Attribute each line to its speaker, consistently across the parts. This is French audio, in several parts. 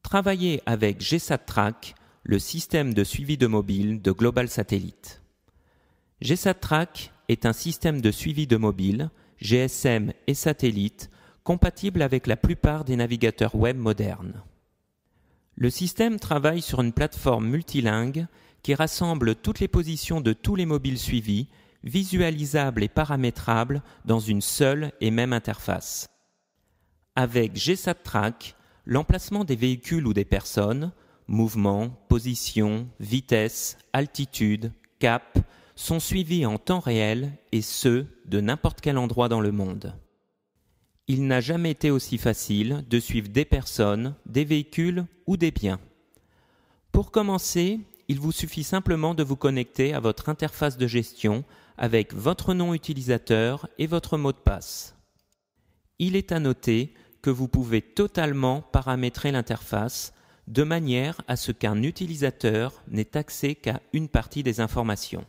Speaker 1: Travaillez avec GSAT-Track, le système de suivi de mobile de Global Satellite. GSAT-Track est un système de suivi de mobile, GSM et satellite, compatible avec la plupart des navigateurs web modernes. Le système travaille sur une plateforme multilingue qui rassemble toutes les positions de tous les mobiles suivis, visualisables et paramétrables dans une seule et même interface. Avec GSAT-Track, l'emplacement des véhicules ou des personnes, mouvement, position, vitesse, altitude, cap, sont suivis en temps réel et ce, de n'importe quel endroit dans le monde. Il n'a jamais été aussi facile de suivre des personnes, des véhicules ou des biens. Pour commencer, il vous suffit simplement de vous connecter à votre interface de gestion avec votre nom utilisateur et votre mot de passe. Il est à noter que vous pouvez totalement paramétrer l'interface de manière à ce qu'un utilisateur n'ait accès qu'à une partie des informations.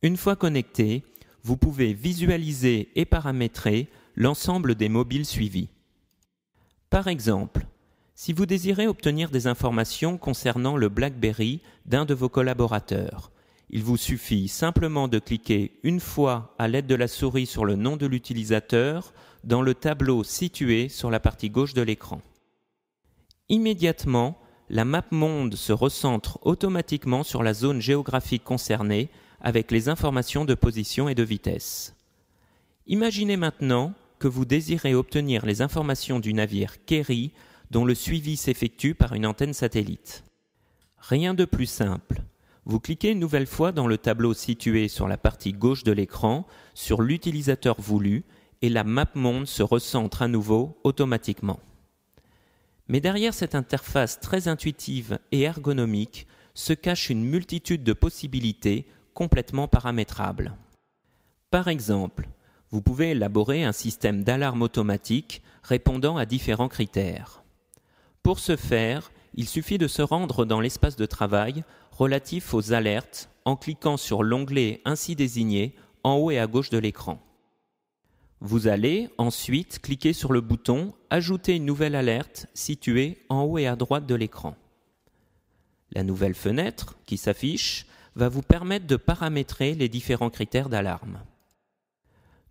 Speaker 1: Une fois connecté, vous pouvez visualiser et paramétrer l'ensemble des mobiles suivis. Par exemple, si vous désirez obtenir des informations concernant le BlackBerry d'un de vos collaborateurs, il vous suffit simplement de cliquer une fois à l'aide de la souris sur le nom de l'utilisateur dans le tableau situé sur la partie gauche de l'écran. Immédiatement, la map monde se recentre automatiquement sur la zone géographique concernée avec les informations de position et de vitesse. Imaginez maintenant que vous désirez obtenir les informations du navire Kerry dont le suivi s'effectue par une antenne satellite. Rien de plus simple. Vous cliquez une nouvelle fois dans le tableau situé sur la partie gauche de l'écran sur l'utilisateur voulu et la map monde se recentre à nouveau automatiquement. Mais derrière cette interface très intuitive et ergonomique se cache une multitude de possibilités complètement paramétrables. Par exemple, vous pouvez élaborer un système d'alarme automatique répondant à différents critères. Pour ce faire, il suffit de se rendre dans l'espace de travail relatif aux alertes en cliquant sur l'onglet ainsi désigné en haut et à gauche de l'écran. Vous allez ensuite cliquer sur le bouton « Ajouter une nouvelle alerte » situé en haut et à droite de l'écran. La nouvelle fenêtre qui s'affiche va vous permettre de paramétrer les différents critères d'alarme.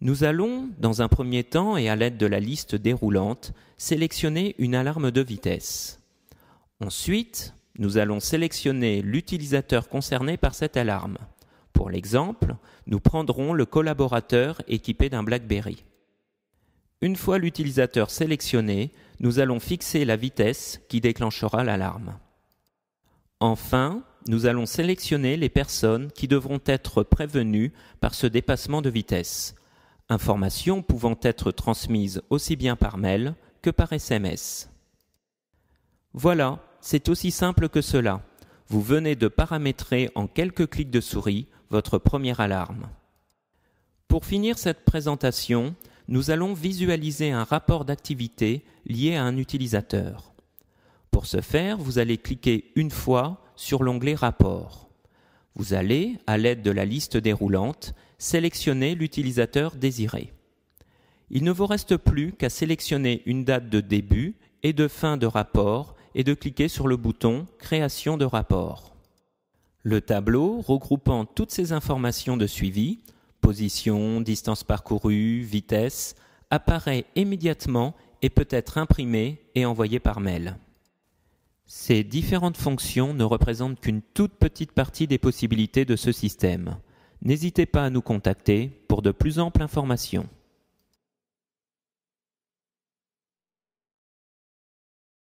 Speaker 1: Nous allons, dans un premier temps et à l'aide de la liste déroulante, sélectionner une alarme de vitesse. Ensuite, nous allons sélectionner l'utilisateur concerné par cette alarme. Pour l'exemple, nous prendrons le collaborateur équipé d'un BlackBerry. Une fois l'utilisateur sélectionné, nous allons fixer la vitesse qui déclenchera l'alarme. Enfin, nous allons sélectionner les personnes qui devront être prévenues par ce dépassement de vitesse. Informations pouvant être transmises aussi bien par mail que par SMS. Voilà, c'est aussi simple que cela. Vous venez de paramétrer en quelques clics de souris votre première alarme. Pour finir cette présentation, nous allons visualiser un rapport d'activité lié à un utilisateur. Pour ce faire, vous allez cliquer une fois sur l'onglet Rapport. Vous allez, à l'aide de la liste déroulante, sélectionner l'utilisateur désiré. Il ne vous reste plus qu'à sélectionner une date de début et de fin de rapport et de cliquer sur le bouton « Création de rapport ». Le tableau, regroupant toutes ces informations de suivi, position, distance parcourue, vitesse, apparaît immédiatement et peut être imprimé et envoyé par mail. Ces différentes fonctions ne représentent qu'une toute petite partie des possibilités de ce système. N'hésitez pas à nous contacter pour de plus amples informations.